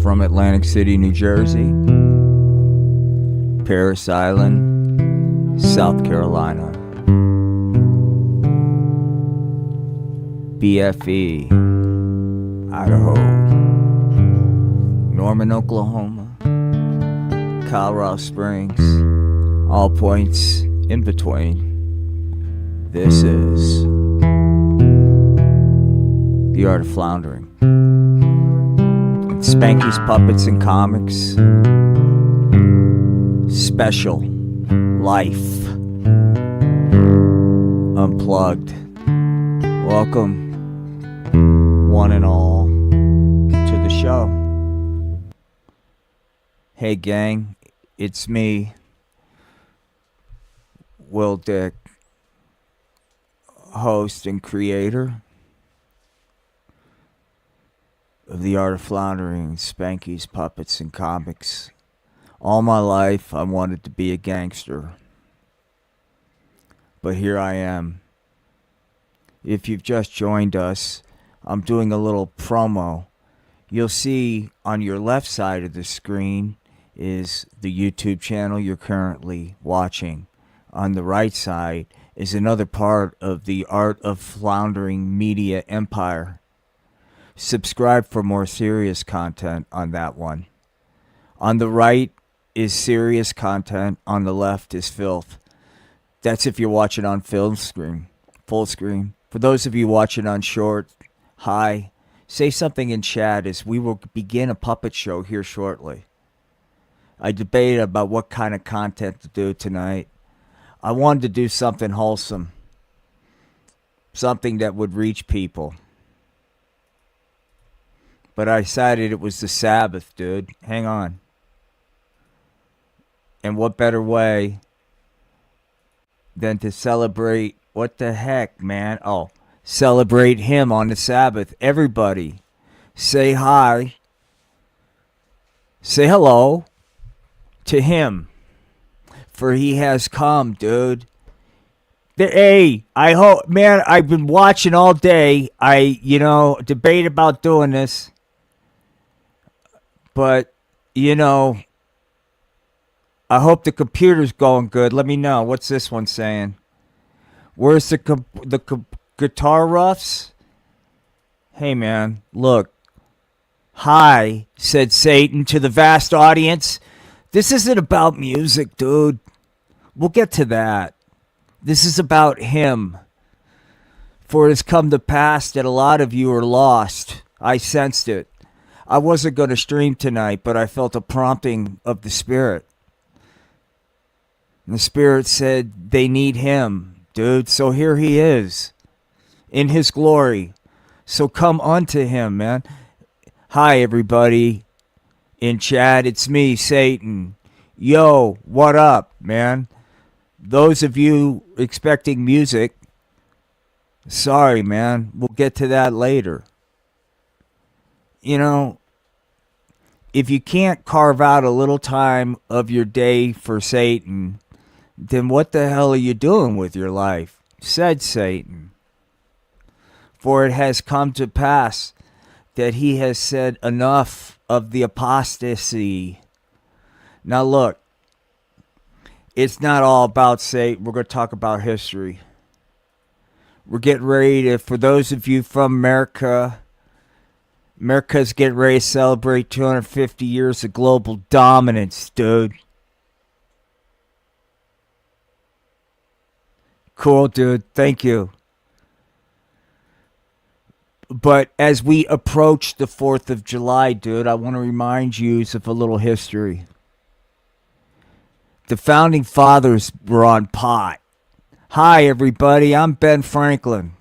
from Atlantic City, New Jersey, Paris Island, South Carolina, BFE, Idaho, Norman, Oklahoma, Colorado Springs, all points in between. This is The Art of Floundering. It's Spanky's Puppets and Comics. Special Life Unplugged. Welcome, one and all, to the show. Hey gang, it's me, Will Dick, host and creator of The Art of Floundering, Spanky's Puppets and Comics. All my life I wanted to be a gangster, but here I am. If you've just joined us, I'm doing a little promo. You'll see on your left side of the screen is the YouTube channel you're currently watching. On the right side is another part of the Art of Floundering media empire. Subscribe for more serious content on that one. On the right is serious content, on the left is filth. That's if you're watching on full screen. For those of you watching on short, hi, say something in chat as we will begin a puppet show here shortly. I debated about what kind of content to do tonight. I wanted to do something wholesome, something that would reach people. But I decided it was the Sabbath, dude. Hang on. And what better way than to celebrate, what the heck, man? Oh, celebrate him on the Sabbath. Everybody, say hi. Say hello to him. For he has come, dude. Hey, I hope, man, I've been watching all day. I debate about doing this. But, I hope the computer's going good. Let me know. What's this one saying? Where's the guitar roughs? Hey, man, look. Hi, said Satan to the vast audience. This isn't about music, dude. We'll get to that. This is about him. For it has come to pass that a lot of you are lost. I sensed it. I wasn't going to stream tonight, but I felt a prompting of the Spirit. And the Spirit said they need him, dude. So here he is in his glory. So come unto him, man. Hi, everybody. In chat, it's me, Satan. Yo, what up, man? Those of you expecting music, sorry, man. We'll get to that later. If you can't carve out a little time of your day for Satan, then what the hell are you doing with your life? Said Satan. For it has come to pass that he has said enough of the apostasy. Now look, it's not all about Satan. We're going to talk about history. We're getting ready to, for those of you from America's getting ready to celebrate 250 years of global dominance, dude. Cool, dude. Thank you. But as we approach the 4th of July, dude, I want to remind you of a little history. The founding fathers were on pot. Hi, everybody. I'm Ben Franklin.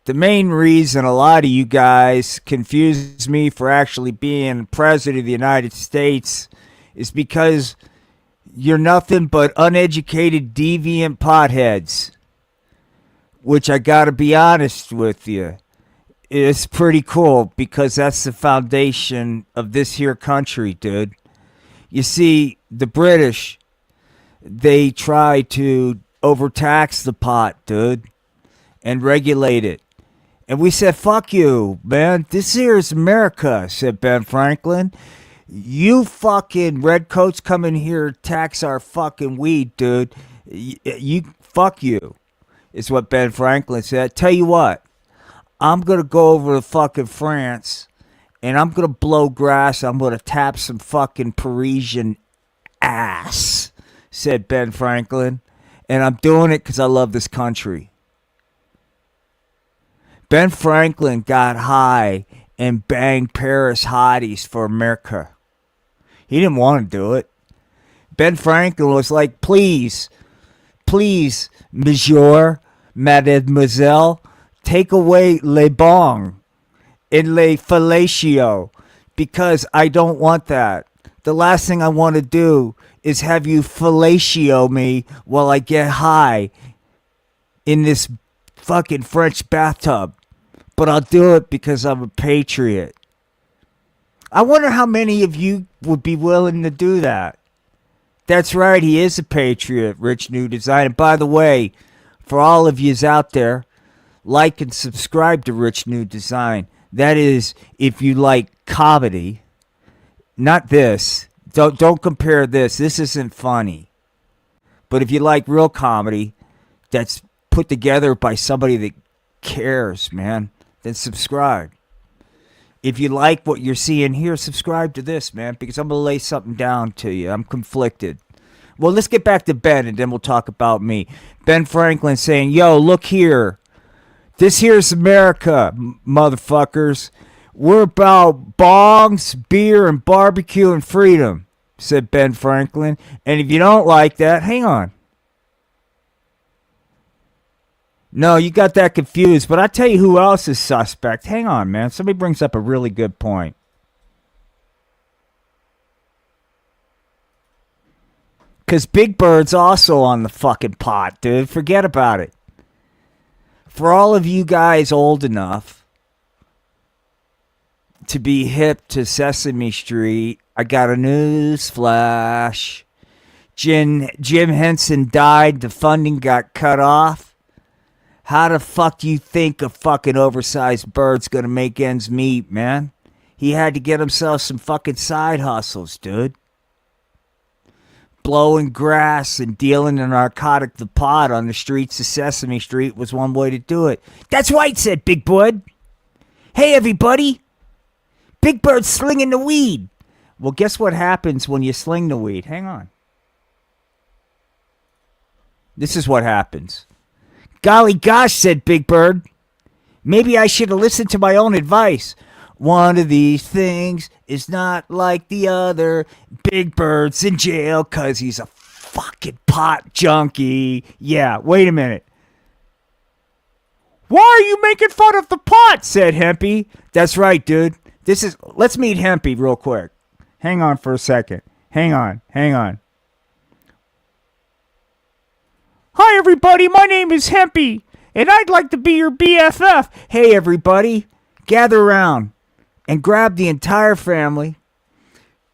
The main reason a lot of you guys confuse me for actually being president of the United States is because you're nothing but uneducated, deviant potheads. Which I gotta be honest with you, it's pretty cool because that's the foundation of this here country, dude. You see, the British, they try to overtax the pot, dude, and regulate it. And we said, fuck you, man. This here is America, said Ben Franklin. You fucking redcoats come in here, tax our fucking weed, dude. Fuck you, is what Ben Franklin said. Tell you what, I'm going to go over to fucking France and I'm going to blow grass. I'm going to tap some fucking Parisian ass, said Ben Franklin. And I'm doing it because I love this country. Ben Franklin got high and banged Paris hotties for America. He didn't want to do it. Ben Franklin was like, please, monsieur, mademoiselle, take away les bongs and les fellatio, because I don't want that. The last thing I want to do is have you fellatio me while I get high in this fucking French bathtub. But I'll do it because I'm a patriot. I wonder how many of you would be willing to do that. That's right, he is a patriot, Rich New Design. And by the way, for all of yous out there, like and subscribe to Rich New Design. That is, if you like comedy. Not this. Don't compare this. This isn't funny. But if you like real comedy that's put together by somebody that cares, man, then subscribe. If you like what you're seeing here, subscribe to this, man, because I'm going to lay something down to you. I'm conflicted. Well, let's get back to Ben, and then we'll talk about me. Ben Franklin saying, yo, look here. This here's America, motherfuckers. We're about bongs, beer, and barbecue and freedom, said Ben Franklin. And if you don't like that, hang on. No, you got that confused, but I tell you who else is suspect. Hang on, man. Somebody brings up a really good point. Because Big Bird's also on the fucking pot, dude. Forget about it. For all of you guys old enough to be hip to Sesame Street, I got a news flash. Jim Henson died. The funding got cut off. How the fuck do you think a fucking oversized bird's gonna make ends meet, man? He had to get himself some fucking side hustles, dude. Blowing grass and dealing in narcotic the pot on the streets of Sesame Street was one way to do it. That's right, said Big Bird. Hey, everybody. Big Bird's slinging the weed. Well, guess what happens when you sling the weed? Hang on. This is what happens. Golly gosh, said Big Bird. Maybe I should have listened to my own advice. One of these things is not like the other. Big Bird's in jail because he's a fucking pot junkie. Yeah, wait a minute. Why are you making fun of the pot? Said Hempy. That's right, dude. Let's meet Hempy real quick. Hang on for a second. Hang on. Hi, everybody. My name is Hempy, and I'd like to be your BFF. Hey, everybody. Gather around and grab the entire family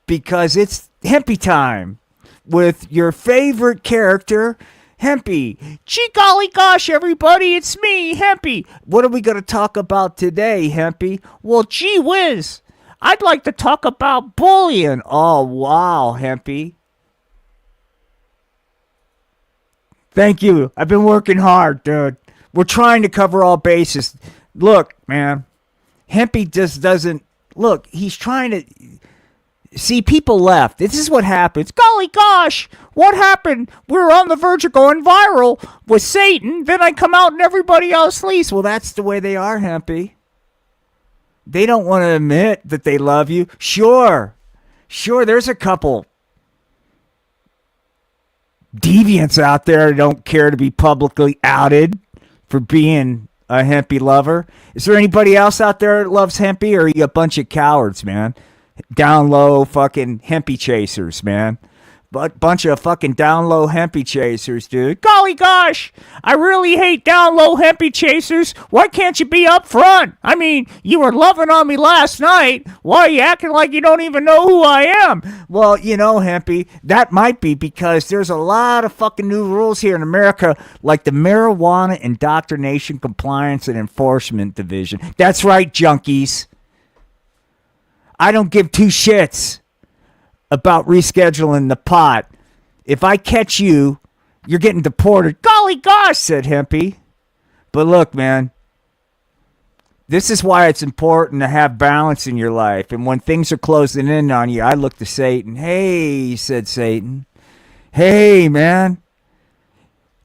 because it's Hempy time with your favorite character, Hempy. Gee golly gosh, everybody. It's me, Hempy. What are we going to talk about today, Hempy? Well, gee whiz. I'd like to talk about bullying. Oh, wow, Hempy. Thank you. I've been working hard, dude. We're trying to cover all bases. Look, man. Hempy just doesn't... Look, he's trying to... See, people left. This is what happens. Golly gosh! What happened? We were on the verge of going viral with Satan. Then I come out and everybody else leaves. Well, that's the way they are, Hempy. They don't want to admit that they love you. Sure, there's a couple deviants out there who don't care to be publicly outed for being a Hempy lover. Is there anybody else out there that loves Hempy, or are you a bunch of cowards, man? Down low fucking Hempy chasers, man. But bunch of fucking down low hempy chasers, dude. Golly gosh, I really hate down low hempy chasers. Why can't you be up front? I mean, you were loving on me last night. Why are you acting like you don't even know who I am? Well, you know, hempy, that might be because there's a lot of fucking new rules here in America, like the Marijuana Indoctrination Compliance and Enforcement Division. That's right, junkies. I don't give two shits about rescheduling the pot. If I catch you, you're getting deported. Golly gosh, said Hempy. But look, man, this is why it's important to have balance in your life. And when things are closing in on you, I look to Satan. Hey, said Satan. Hey, man.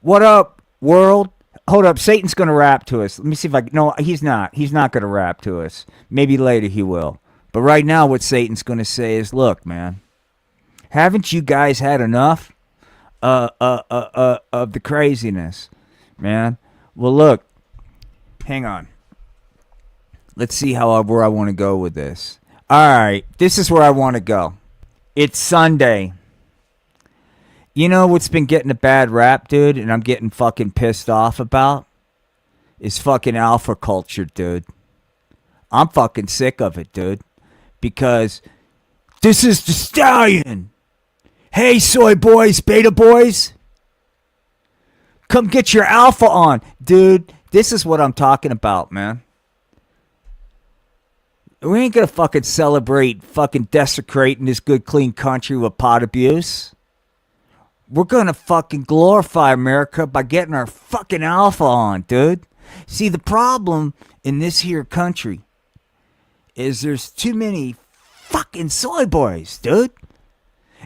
What up, world? Hold up, Satan's going to rap to us. Let me see if I can. No, he's not. He's not going to rap to us. Maybe later he will. But right now what Satan's going to say is, look, man, haven't you guys had enough of the craziness, man? Well, look, hang on. Let's see where I want to go with this. All right, this is where I want to go. It's Sunday. You know what's been getting a bad rap, dude, and I'm getting fucking pissed off about? Is fucking alpha culture, dude. I'm fucking sick of it, dude. Because this is the stallion. Hey, soy boys, beta boys. Come get your alpha on. Dude, this is what I'm talking about, man. We ain't gonna fucking celebrate fucking desecrating this good, clean country with pot abuse. We're gonna fucking glorify America by getting our fucking alpha on, dude. See, the problem in this here country is there's too many fucking soy boys, dude.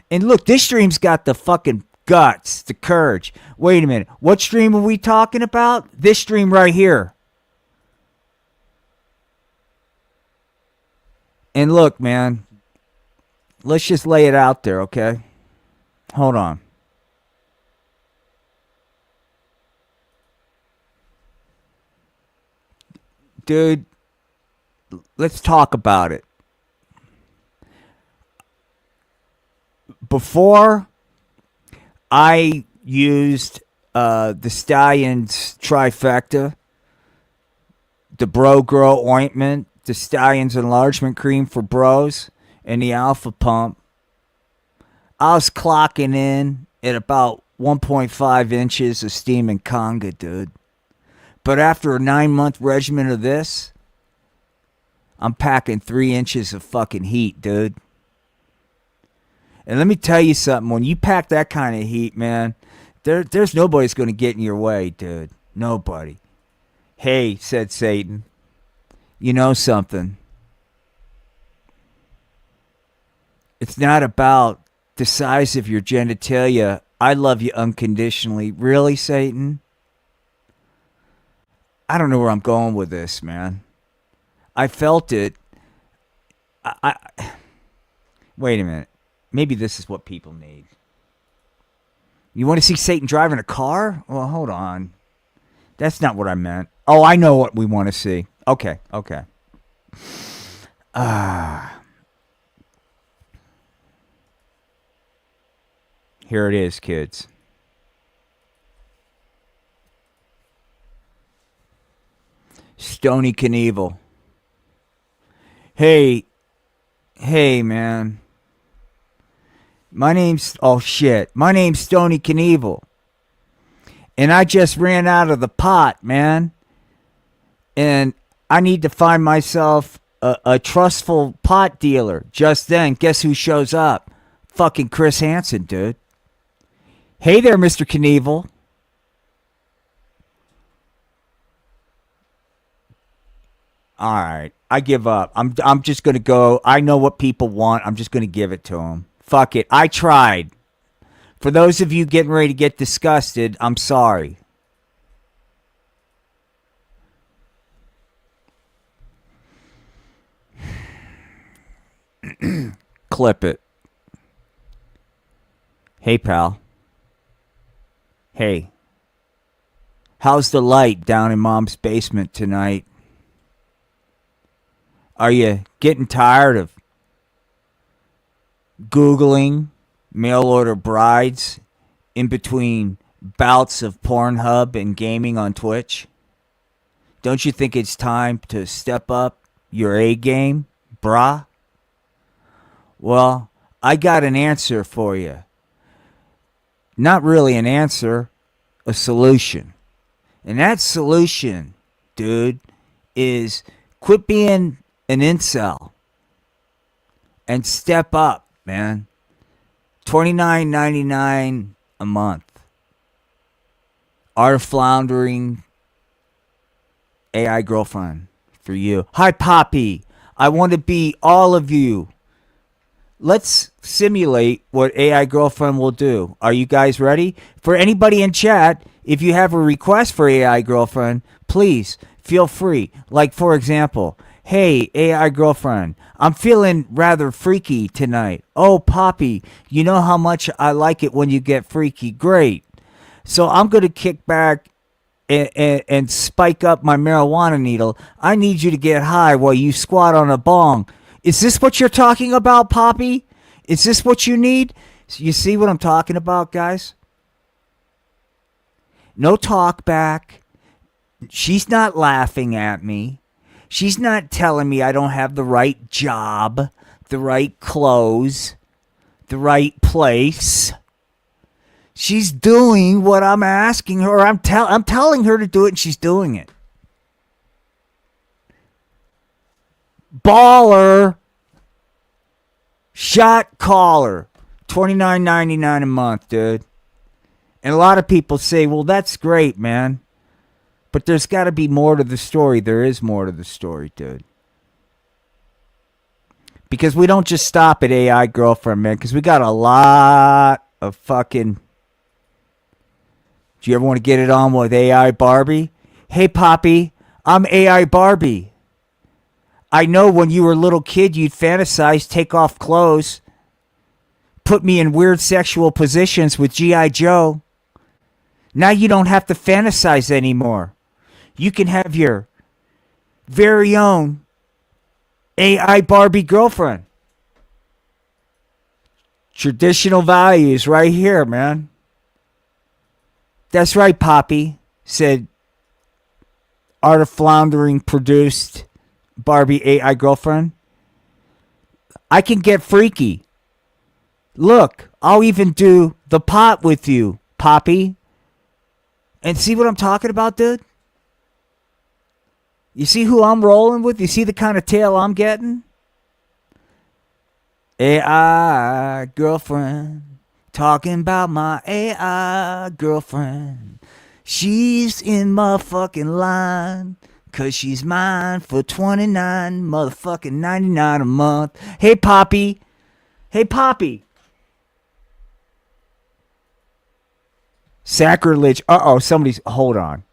And look, this stream's got the fucking guts, the courage. Wait a minute. What stream are we talking about? This stream right here. And look, man, let's just lay it out there, okay? Hold on. Dude, let's talk about it. Before I used the Stallion's trifecta, the Bro Grow ointment, the Stallion's enlargement cream for bros, and the Alpha Pump, I was clocking in at about 1.5 inches of steam and conga, dude. But after a 9-month regimen of this, I'm packing 3 inches of fucking heat, dude. And let me tell you something. When you pack that kind of heat, man, there's nobody's going to get in your way, dude. Nobody. Hey, said Satan. You know something? It's not about the size of your genitalia. I love you unconditionally. Really, Satan? I don't know where I'm going with this, man. I felt it. Wait a minute. Maybe this is what people need. You want to see Satan driving a car? Well, hold on. That's not what I meant. Oh, I know what we want to see. Okay. Here it is, kids. Stony Knievel. Hey, man. My name's Stony Knievel. And I just ran out of the pot, man. And I need to find myself a trustful pot dealer. Just then, guess who shows up? Fucking Chris Hansen, dude. Hey there, Mr. Knievel. All right, I give up. I'm just going to go. I know what people want. I'm just going to give it to them. Fuck it. I tried. For those of you getting ready to get disgusted, I'm sorry. Clip it. Hey, pal. Hey. How's the light down in Mom's basement tonight? Are you getting tired of Googling mail order brides in between bouts of Pornhub and gaming on Twitch? Don't you think it's time to step up your A game, brah? Well, I got an answer for you. Not really an answer, a solution. And that solution, dude, is quit being an incel and step up, man. $29.99 a month. Art of Floundering AI girlfriend for you. Hi, Poppy. I want to be all of you. Let's simulate what AI girlfriend will do. Are you guys ready? For anybody in chat, if you have a request for AI girlfriend, please feel free. Like, for example, hey, AI girlfriend, I'm feeling rather freaky tonight. Oh, Poppy, you know how much I like it when you get freaky. Great. So I'm going to kick back and spike up my marijuana needle. I need you to get high while you squat on a bong. Is this what you're talking about, Poppy? Is this what you need? You see what I'm talking about, guys? No talk back. She's not laughing at me. She's not telling me I don't have the right job, the right clothes, the right place. She's doing what I'm asking her. I'm telling her to do it, and she's doing it. Baller. Shot caller. $29.99 a month, dude. And a lot of people say, well, that's great, man. But there's got to be more to the story. There is more to the story, dude. Because we don't just stop at AI girlfriend, man. Because we got a lot of fucking... Do you ever want to get it on with AI Barbie? Hey, Poppy, I'm AI Barbie. I know when you were a little kid, you'd fantasize, take off clothes, put me in weird sexual positions with G.I. Joe. Now you don't have to fantasize anymore. You can have your very own AI Barbie girlfriend. Traditional values right here, man. That's right, Poppy, said Art of Floundering produced Barbie AI girlfriend. I can get freaky. Look, I'll even do the pot with you, Poppy. And see what I'm talking about, dude? You see who I'm rolling with? You see the kind of tail I'm getting? AI girlfriend. Talking about my AI girlfriend. She's in motherfucking line. Cause she's mine for $29.99 a month. Hey, Poppy. Hey, Poppy. Sacrilege. Uh-oh, somebody's... Hold on.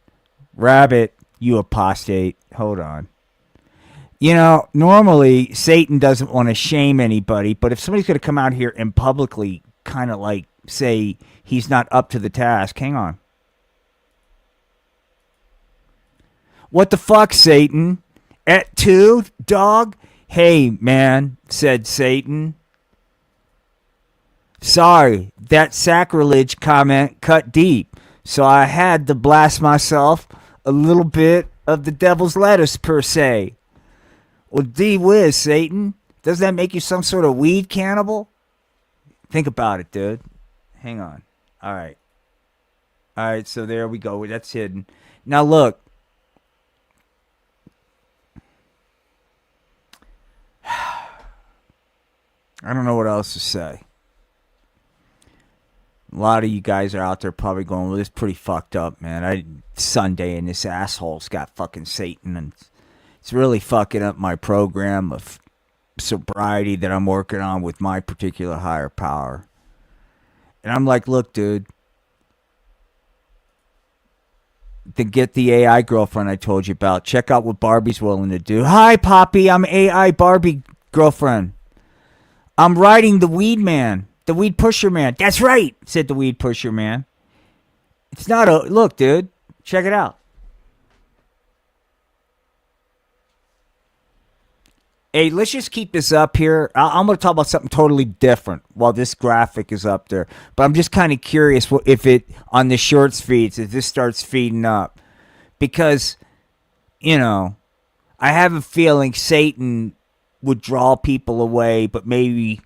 Rabbit, you apostate. Hold on. You know, normally Satan doesn't want to shame anybody, but if somebody's going to come out here and publicly kind of like say he's not up to the task, hang on. What the fuck, Satan? At 2, dog? Hey, man, said Satan. Sorry, that sacrilege comment cut deep, so I had to blast myself a little bit of the devil's lettuce, per se. Well, D-whiz, Satan. Doesn't that make you some sort of weed cannibal? Think about it, dude. Hang on. All right. All right, so there we go. That's hidden. Now, look. I don't know what else to say. A lot of you guys are out there probably going, well, this is pretty fucked up, man. Sunday and this asshole's got fucking Satan, and it's really fucking up my program of sobriety that I'm working on with my particular higher power. And I'm like, look, dude, then get the AI girlfriend I told you about. Check out what Barbie's willing to do. Hi, Poppy, I'm AI Barbie girlfriend. I'm riding the weed man, the weed pusher man. That's right, said the weed pusher man. It's not a... Look, dude, check it out. Hey, let's just keep this up here. I'm going to talk about something totally different while this graphic is up there. But I'm just kind of curious if it, on the shorts feeds, if this starts feeding up. Because, you know, I have a feeling Satan would draw people away, but maybe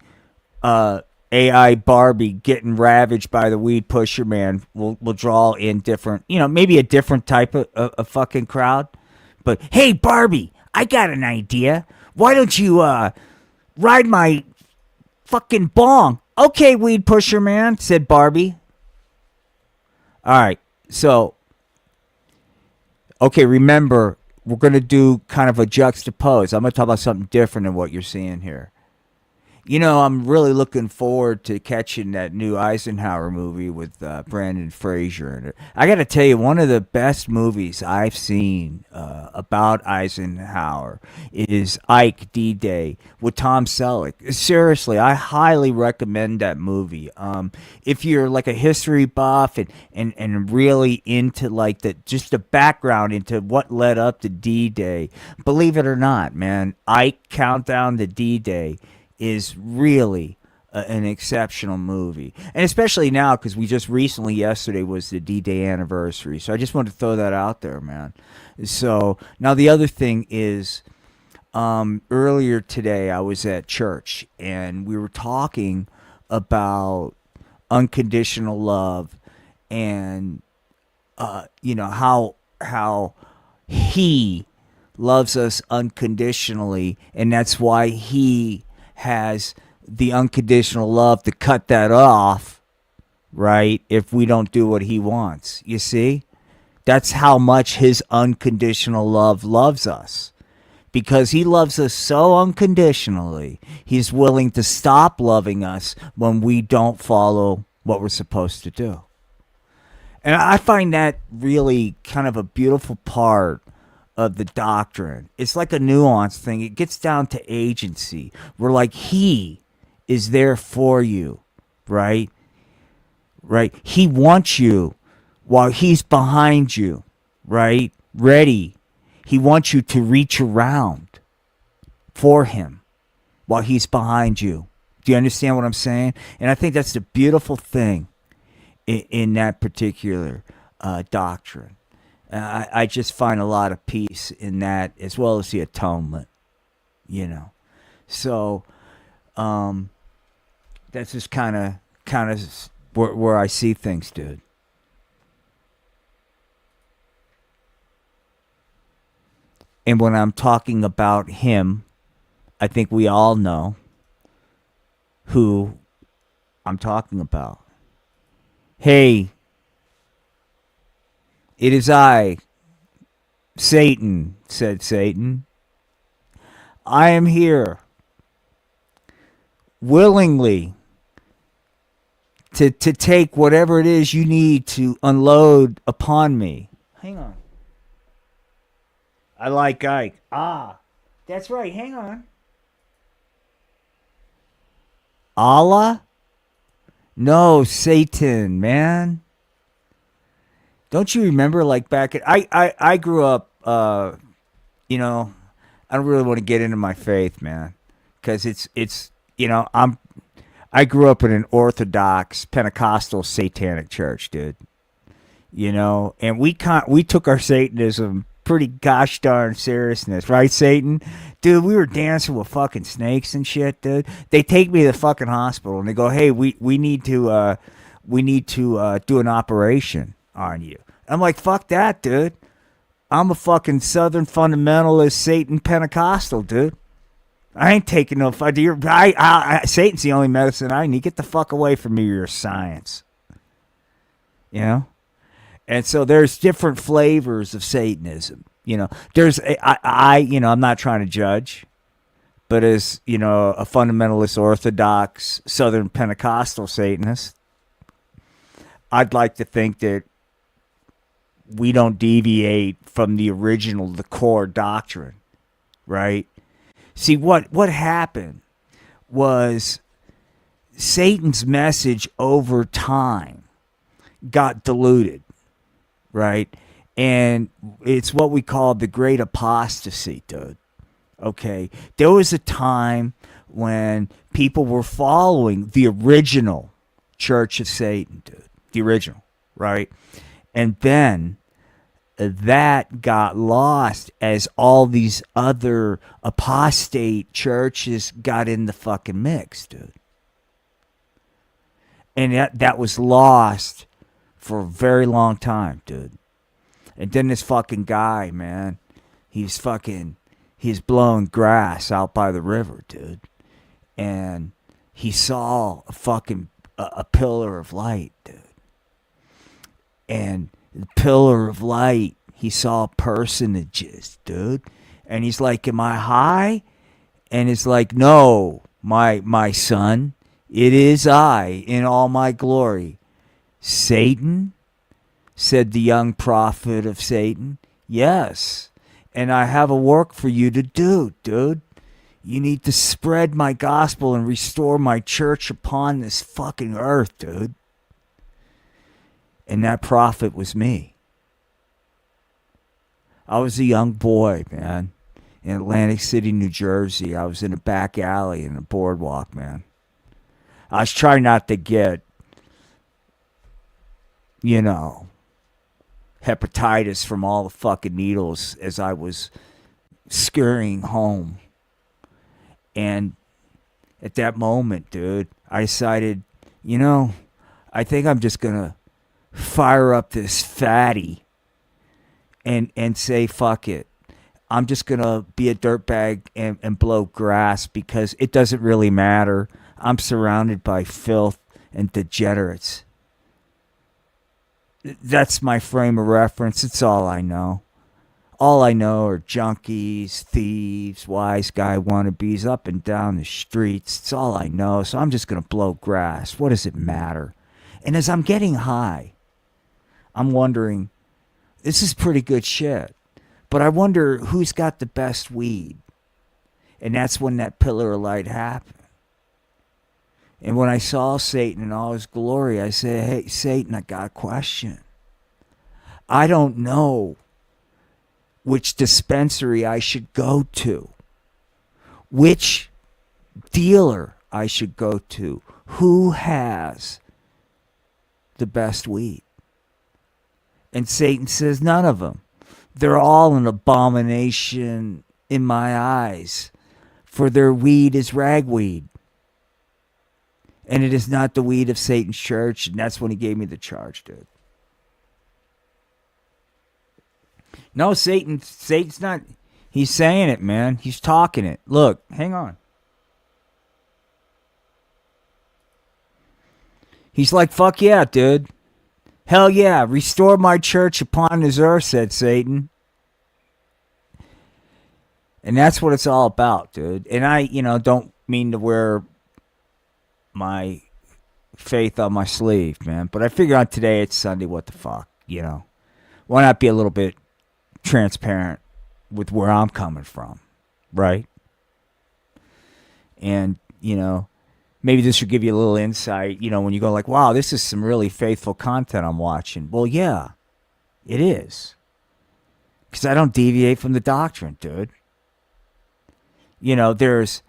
AI Barbie getting ravaged by the weed pusher man will draw in different, maybe a different type of fucking crowd. But hey, Barbie, I got an idea. Why don't you ride my fucking bong? Okay, weed pusher man, said Barbie. All right, so, okay, remember, we're going to do kind of a juxtapose. I'm going to talk about something different than what you're seeing here. I'm really looking forward to catching that new Eisenhower movie with Brandon Fraser in it. I got to tell you, one of the best movies I've seen about Eisenhower is Ike D-Day with Tom Selleck. Seriously, I highly recommend that movie. If you're like a history buff and really into like just the background into what led up to D-Day, believe it or not, man, Ike Countdown to D-Day is really an exceptional movie. And especially now, because we just recently, yesterday was the D-Day anniversary. So I just wanted to throw that out there, man. So now the other thing is, earlier today I was at church and we were talking about unconditional love and, how he loves us unconditionally, and that's why he has the unconditional love to cut that off, right? If we don't do what he wants. You see? That's how much his unconditional love loves us. Because he loves us so unconditionally, he's willing to stop loving us when we don't follow what we're supposed to do. And I find that really kind of a beautiful part of the doctrine. It's like a nuanced thing. It gets down to agency. We're like, he is there for you, right? Right? He wants you while he's behind you, right? Ready. He wants you to reach around for him while he's behind you. Do you understand what I'm saying? And I think that's the beautiful thing in that particular doctrine. I just find a lot of peace in that, as well as the atonement, So, that's just kind of where I see things, dude. And when I'm talking about him, I think we all know who I'm talking about. Hey, it is I, Satan, said Satan. I am here willingly to take whatever it is you need to unload upon me. Hang on. I like Ike. That's right. Hang on. Allah? No, Satan, man. Don't you remember, like, back at I grew up, I don't really want to get into my faith, man, because it's I grew up in an Orthodox Pentecostal Satanic church, dude. And we took our Satanism pretty gosh darn seriousness, right, Satan? Dude, we were dancing with fucking snakes and shit, dude. They take me to the fucking hospital and they go, hey, we need to do an operation on you. I'm like, fuck that, dude. I'm a fucking Southern fundamentalist Satan Pentecostal, dude. I ain't taking no fuck. Satan's the only medicine I need. Get the fuck away from me, your science. And so there's different flavors of Satanism. There's I'm not trying to judge, but as a fundamentalist Orthodox Southern Pentecostal Satanist, I'd like to think that we don't deviate from the original, the core doctrine, right? See, what happened was Satan's message over time got diluted, right? And it's what we call the great apostasy, dude, Okay, there was a time when people were following the original Church of Satan, dude. The original, right? And then that got lost as all these other apostate churches got in the fucking mix, dude. And that was lost for a very long time, dude. And then this fucking guy, man, he's blowing grass out by the river, dude. And he saw a pillar of light, dude. And the pillar of light, he saw personages, dude. And he's like, am I high? And it's like, no, my son, it is I in all my glory. Satan, said the young prophet of Satan. Yes, and I have a work for you to do, dude. You need to spread my gospel and restore my church upon this fucking earth, dude. And that prophet was me. I was a young boy, man, in Atlantic City, New Jersey. I was in a back alley in a boardwalk, man. I was trying not to get, hepatitis from all the fucking needles as I was scurrying home. And at that moment, dude, I decided, I think I'm just going to fire up this fatty and say, fuck it. I'm just going to be a dirtbag and blow grass because it doesn't really matter. I'm surrounded by filth and degenerates. That's my frame of reference. It's all I know. All I know are junkies, thieves, wise guy wannabes up and down the streets. It's all I know. So I'm just going to blow grass. What does it matter? And as I'm getting high, I'm wondering, this is pretty good shit. But I wonder who's got the best weed. And that's when that pillar of light happened. And when I saw Satan in all his glory, I said, hey, Satan, I got a question. I don't know which dispensary I should go to, which dealer I should go to, who has the best weed. And Satan says, none of them. They're all an abomination in my eyes, for their weed is ragweed. And it is not the weed of Satan's church. And that's when he gave me the charge, dude. No, Satan's not. He's saying it, man. He's talking it. Look, hang on. He's like, fuck yeah, dude. Hell yeah, restore my church upon this earth, said Satan. And that's what it's all about, dude. And I, don't mean to wear my faith on my sleeve, man. But I figure on today it's Sunday, what the fuck, Why not be a little bit transparent with where I'm coming from, right? And, maybe this should give you a little insight, when you go like, wow, this is some really faithful content I'm watching. Well, yeah, it is. Because I don't deviate from the doctrine, dude. There's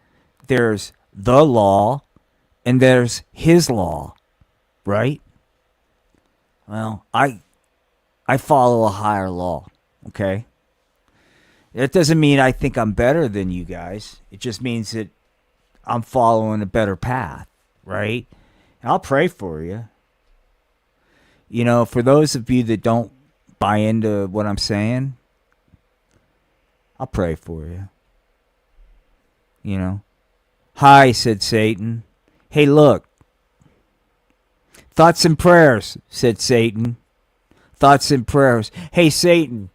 the law, and there's his law, right? Well, I follow a higher law, okay? That doesn't mean I think I'm better than you guys. It just means that I'm following a better path, right? And I'll pray for you. For those of you that don't buy into what I'm saying, I'll pray for you. Hi, said Satan. Hey, look. Thoughts and prayers, said Satan. Thoughts and prayers. Hey, Satan.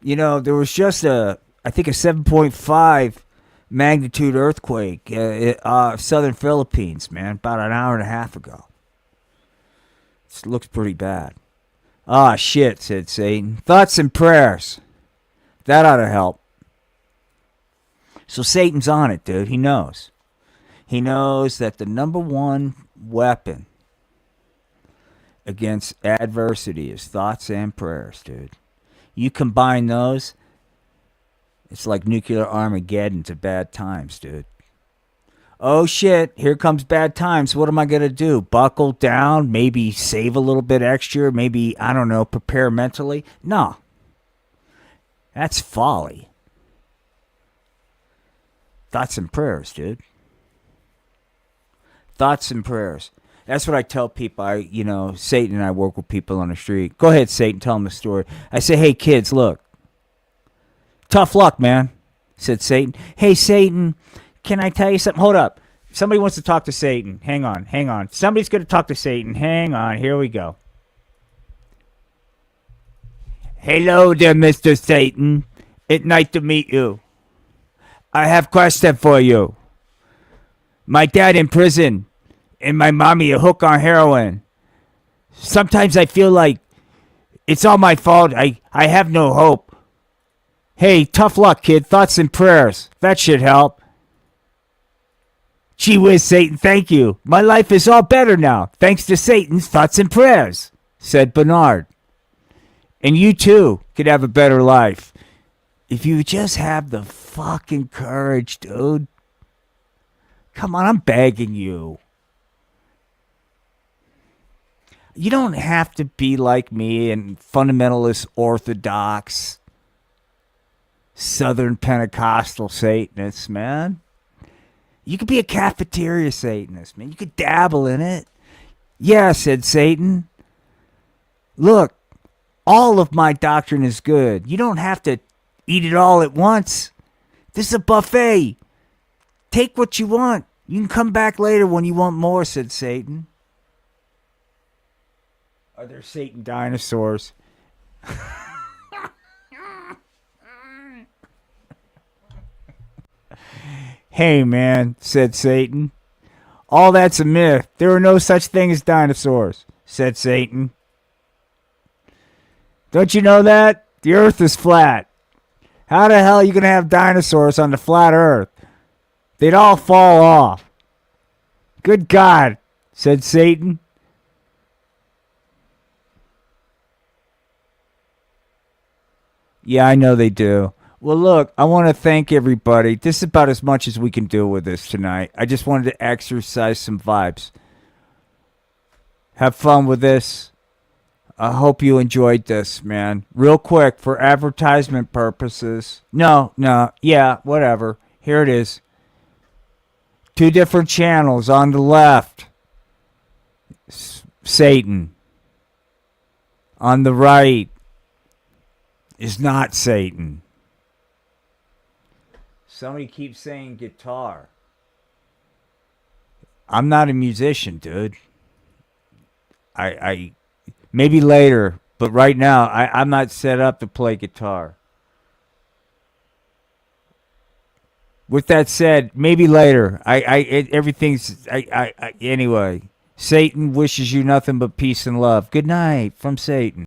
There was just I think a 7.5 magnitude earthquake, southern Philippines, man, about an hour and a half ago. It looks pretty bad. Ah, shit, said Satan. Thoughts and prayers. That ought to help. So Satan's on it, dude. He knows. He knows that the number one weapon against adversity is thoughts and prayers, dude. You combine those, It's like nuclear Armageddon to bad times, dude. Oh shit, here comes bad times. What am I going to do? Buckle down? Maybe save a little bit extra? Maybe, I don't know, prepare mentally? No. That's folly. Thoughts and prayers, dude. Thoughts and prayers. That's what I tell people. Satan and I work with people on the street. Go ahead, Satan, tell them the story. I say, hey, kids, look. Tough luck, man, said Satan. Hey, Satan, can I tell you something? Hold up. Somebody wants to talk to Satan. Hang on. Somebody's going to talk to Satan. Hang on. Here we go. Hello there, Mr. Satan. It's nice to meet you. I have a question for you. My dad in prison and my mommy a hook on heroin. Sometimes I feel like it's all my fault. I have no hope. Hey, tough luck, kid. Thoughts and prayers. That should help. Gee whiz, Satan, thank you. My life is all better now, thanks to Satan's thoughts and prayers, said Bernard. And you too could have a better life if you just have the fucking courage, dude. Come on, I'm begging you. You don't have to be like me and fundamentalist Orthodox Southern Pentecostal Satanists, man. You could be a cafeteria Satanist, man. You could dabble in it. Yeah, said Satan. Look, all of my doctrine is good. You don't have to eat it all at once. This is a buffet. Take what you want. You can come back later when you want more, said Satan. Are there Satan dinosaurs? Hey, man, said Satan. All that's a myth. There are no such thing as dinosaurs, said Satan. Don't you know that? The earth is flat. How the hell are you going to have dinosaurs on the flat earth? They'd all fall off. Good God, said Satan. Yeah, I know they do. Well, look, I want to thank everybody. This is about as much as we can do with this tonight. I just wanted to exercise some vibes. Have fun with this. I hope you enjoyed this, man. Real quick, for advertisement purposes. No, yeah, whatever. Here it is. 2 different channels on the left. Satan. On the right is not Satan. Somebody keeps saying guitar. I'm not a musician, dude. I maybe later, but right now I'm not set up to play guitar. With that said, maybe later. Anyway. Satan wishes you nothing but peace and love. Good night from Satan.